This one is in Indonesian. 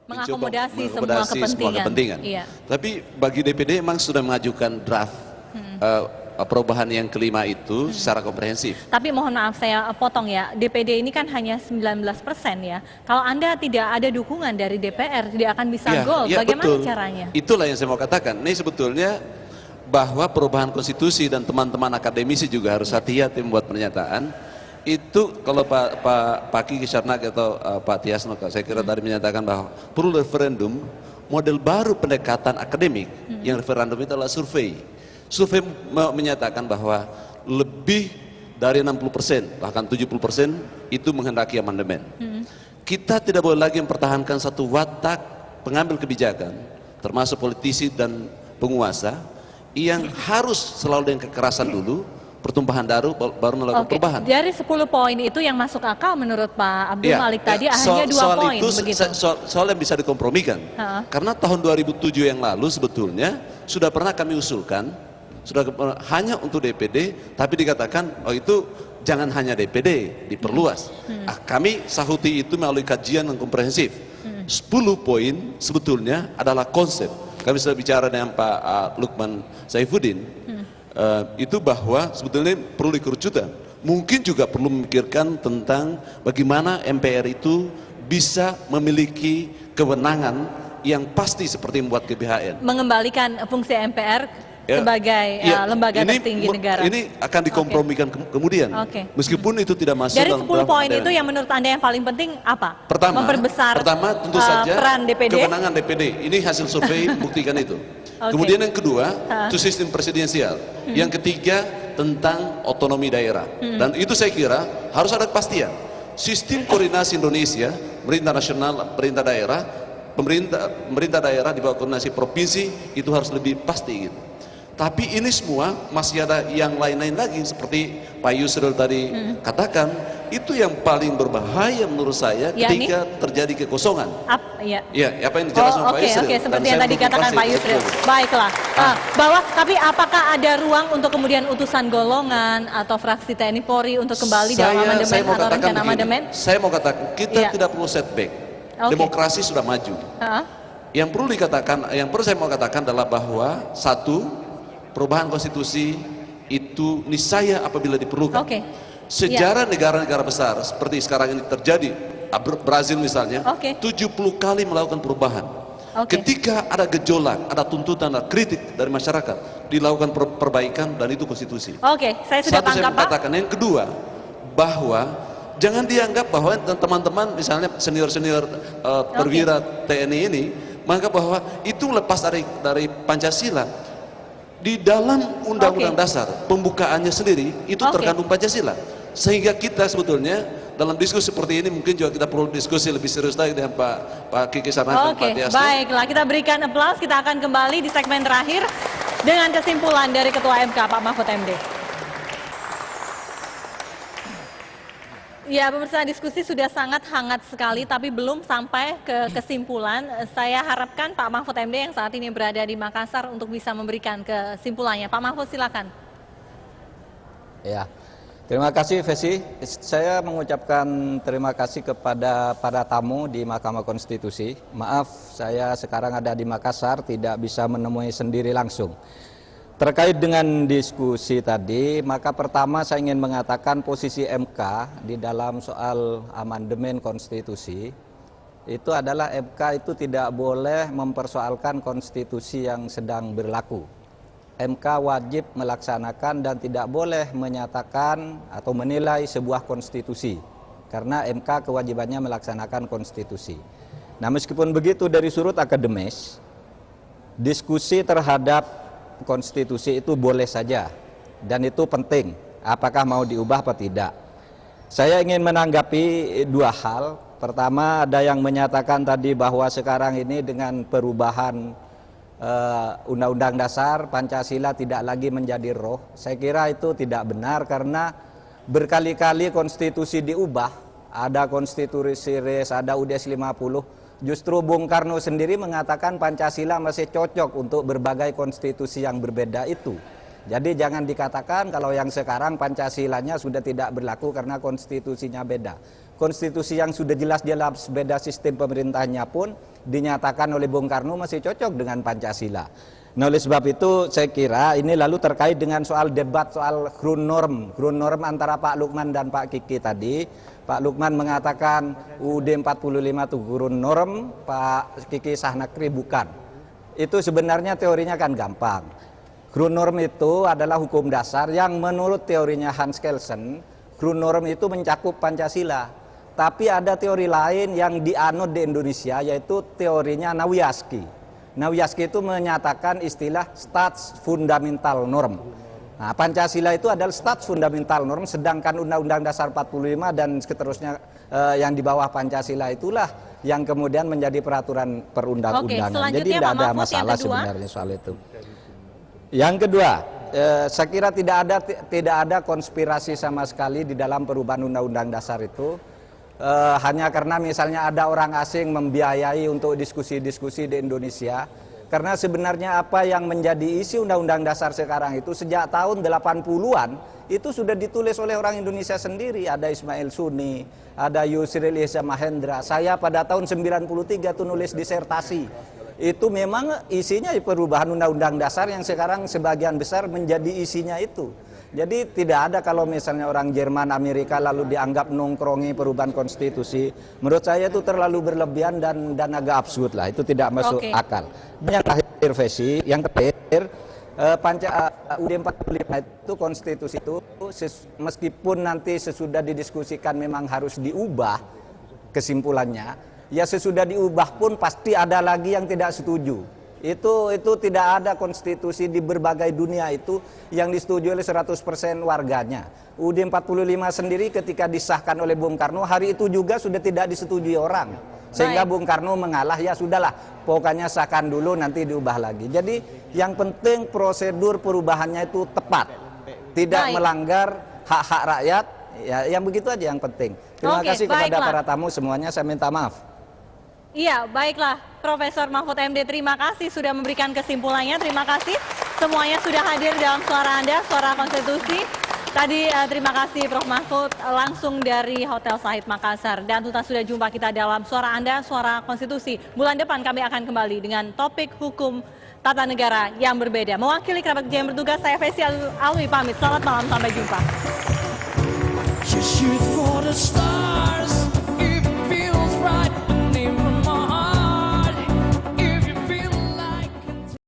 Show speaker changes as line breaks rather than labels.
mengakomodasi semua kepentingan. Iya.
Tapi bagi DPD memang sudah mengajukan draft perubahan yang kelima itu secara komprehensif.
Tapi mohon maaf saya potong ya, DPD ini kan hanya 19% ya. Kalau Anda tidak ada dukungan dari DPR, tidak akan bisa goal. Bagaimana
betul.
caranya?
Itulah yang saya mau katakan. Ini sebetulnya bahwa perubahan konstitusi dan teman-teman akademisi juga harus hati-hati membuat pernyataan. Itu kalau Pak Kiki Sarnak atau Pak Tiasno, saya kira tadi menyatakan bahwa perlu referendum, model baru pendekatan akademik. Yang referendum itu adalah survei. Survei menyatakan bahwa lebih dari 60%, bahkan 70% itu menghendaki amandemen. Kita tidak boleh lagi mempertahankan satu watak pengambil kebijakan, termasuk politisi dan penguasa, yang harus selalu dengan kekerasan dulu, pertumpahan baru melakukan perubahan.
Dari 10 poin itu yang masuk akal menurut Pak Abdul Malik tadi hanya 2 poin
itu,
begitu.
Soal yang bisa dikompromikan. Karena tahun 2007 yang lalu sebetulnya sudah pernah kami usulkan, hanya untuk DPD, tapi dikatakan itu jangan hanya DPD, diperluas. Kami sahuti itu melalui kajian yang komprehensif. 10 poin sebetulnya adalah konsep. Kami sudah bicara dengan Pak Lukman Saifuddin. Itu bahwa sebetulnya perlu dikerucutkan. Mungkin juga perlu memikirkan tentang bagaimana MPR itu bisa memiliki kewenangan yang pasti seperti membuat GBHN.
Mengembalikan fungsi MPR sebagai lembaga tertinggi negara.
Ini akan dikompromikan kemudian. Meskipun itu tidak masuk
dari
dalam
10 poin itu yang menurut Anda yang paling penting apa?
Pertama tentu saja
peran DPD.
Kewenangan DPD. Ini hasil survei membuktikan itu. Kemudian yang kedua, itu sistem presidensial. Yang ketiga, tentang otonomi daerah. Dan itu saya kira harus ada kepastian. Sistem koordinasi Indonesia, pemerintah nasional, pemerintah daerah, pemerintah daerah di bawah koordinasi provinsi itu harus lebih pasti gitu. Tapi ini semua masih ada yang lain-lain lagi seperti Pak Yusril tadi katakan, itu yang paling berbahaya menurut saya ketika terjadi kekosongan. Apa yang dijelaskan Pak Yusril.
Seperti yang tadi katakan Pak Yusril. Baiklah. Bahwa tapi apakah ada ruang untuk kemudian utusan golongan atau fraksi TNI Polri untuk kembali dalam amandemen atau rencana amandemen?
Saya mau katakan kita tidak perlu setback. Demokrasi sudah maju. Yang perlu dikatakan, yang perlu saya mau katakan adalah bahwa satu, perubahan konstitusi itu niscaya apabila diperlukan. Sejarah negara-negara besar seperti sekarang ini terjadi, Brazil misalnya, 70 kali melakukan perubahan. Ketika ada gejolak, ada tuntutan, ada kritik dari masyarakat, dilakukan perbaikan dan itu konstitusi.
Saya sudah tangkap, Pak.
Katakan yang kedua, bahwa jangan dianggap bahwa teman-teman misalnya senior-senior perwira TNI ini menganggap bahwa itu lepas dari Pancasila. Di dalam Undang-Undang Dasar pembukaannya sendiri itu terkandung Pancasila, sehingga kita sebetulnya dalam diskusi seperti ini mungkin juga kita perlu diskusi lebih serius lagi dengan Pak Kiki Sarnak dan Pak Tiasno.
Baiklah, kita berikan aplaus. Kita akan kembali di segmen terakhir dengan kesimpulan dari Ketua MK Pak Mahfud MD. Ya, pemirsa, diskusi sudah sangat hangat sekali, tapi belum sampai ke kesimpulan. Saya harapkan Pak Mahfud MD yang saat ini berada di Makassar untuk bisa memberikan kesimpulannya. Pak Mahfud, silakan.
Ya, terima kasih Vesi. Saya mengucapkan terima kasih kepada para tamu di Mahkamah Konstitusi. Maaf, saya sekarang ada di Makassar, tidak bisa menemui sendiri langsung. Terkait dengan diskusi tadi, maka pertama saya ingin mengatakan posisi MK di dalam soal amandemen konstitusi itu adalah MK itu tidak boleh mempersoalkan konstitusi yang sedang berlaku. MK wajib melaksanakan dan tidak boleh menyatakan atau menilai sebuah konstitusi karena MK kewajibannya melaksanakan konstitusi. Nah, meskipun begitu dari sudut akademis, diskusi terhadap konstitusi itu boleh saja dan itu penting, apakah mau diubah atau tidak. Saya ingin menanggapi dua hal. Pertama, ada yang menyatakan tadi bahwa sekarang ini dengan perubahan Undang-Undang Dasar Pancasila tidak lagi menjadi roh. Saya kira itu tidak benar karena berkali-kali konstitusi diubah. Ada konstitusi res, ada UUD 50. Justru Bung Karno sendiri mengatakan Pancasila masih cocok untuk berbagai konstitusi yang berbeda itu. Jadi jangan dikatakan kalau yang sekarang Pancasilanya sudah tidak berlaku karena konstitusinya beda. Konstitusi yang sudah jelas-jelas beda sistem pemerintahnya pun dinyatakan oleh Bung Karno masih cocok dengan Pancasila. Nah, oleh sebab itu saya kira ini lalu terkait dengan soal debat soal Grundnorm antara Pak Lukman dan Pak Kiki tadi. Pak Lukman mengatakan UUD 45 itu Grundnorm, Pak Kiki Sahnakri bukan. Itu sebenarnya teorinya kan gampang. Grundnorm itu adalah hukum dasar yang menurut teorinya Hans Kelsen, Grundnorm itu mencakup Pancasila. Tapi ada teori lain yang dianut di Indonesia, yaitu teorinya Nawiaski. Nawiaski itu menyatakan istilah Staats Fundamental Norm. Nah, Pancasila itu adalah Staats Fundamental Norm, sedangkan Undang-Undang Dasar 45 dan seterusnya yang di bawah Pancasila itulah yang kemudian menjadi peraturan perundang-undangan. Jadi tidak ada masalah sebenarnya soal itu. Yang kedua, saya kira tidak ada konspirasi sama sekali di dalam perubahan Undang-Undang Dasar itu. Hanya karena misalnya ada orang asing membiayai untuk diskusi-diskusi di Indonesia. Karena sebenarnya apa yang menjadi isi Undang-Undang Dasar sekarang itu sejak tahun 80-an itu sudah ditulis oleh orang Indonesia sendiri. Ada Ismail Suni, ada Yusril Iza Mahendra. Saya pada tahun 93 itu nulis disertasi. Itu memang isinya perubahan Undang-Undang Dasar yang sekarang sebagian besar menjadi isinya itu. Jadi tidak ada kalau misalnya orang Jerman, Amerika lalu dianggap nongkrongi perubahan konstitusi. Menurut saya itu terlalu berlebihan dan agak absurd lah. Itu tidak masuk akal. Yang terakhir versi, yang terakhir UUD 45 itu konstitusi itu meskipun nanti sesudah didiskusikan memang harus diubah kesimpulannya, ya sesudah diubah pun pasti ada lagi yang tidak setuju. Itu tidak ada konstitusi di berbagai dunia itu yang disetujui oleh 100% warganya. UUD 45 sendiri ketika disahkan oleh Bung Karno hari itu juga sudah tidak disetujui orang. Sehingga Bung Karno mengalah, ya sudahlah pokoknya sahkan dulu nanti diubah lagi. Jadi yang penting prosedur perubahannya itu tepat. Tidak melanggar hak-hak rakyat. Ya, yang begitu aja yang penting. Terima kasih kepada para tamu semuanya, saya minta maaf.
Iya, baiklah Profesor Mahfud MD, terima kasih sudah memberikan kesimpulannya. Terima kasih semuanya sudah hadir dalam suara Anda, Suara Konstitusi. Tadi terima kasih Prof. Mahfud langsung dari Hotel Sahid Makassar. Dan tuntas sudah jumpa kita dalam Suara Anda, Suara Konstitusi. Bulan depan kami akan kembali dengan topik hukum tata negara yang berbeda. Mewakili kerabat kerja yang bertugas, saya Fesi Alwi pamit. Selamat malam, sampai jumpa.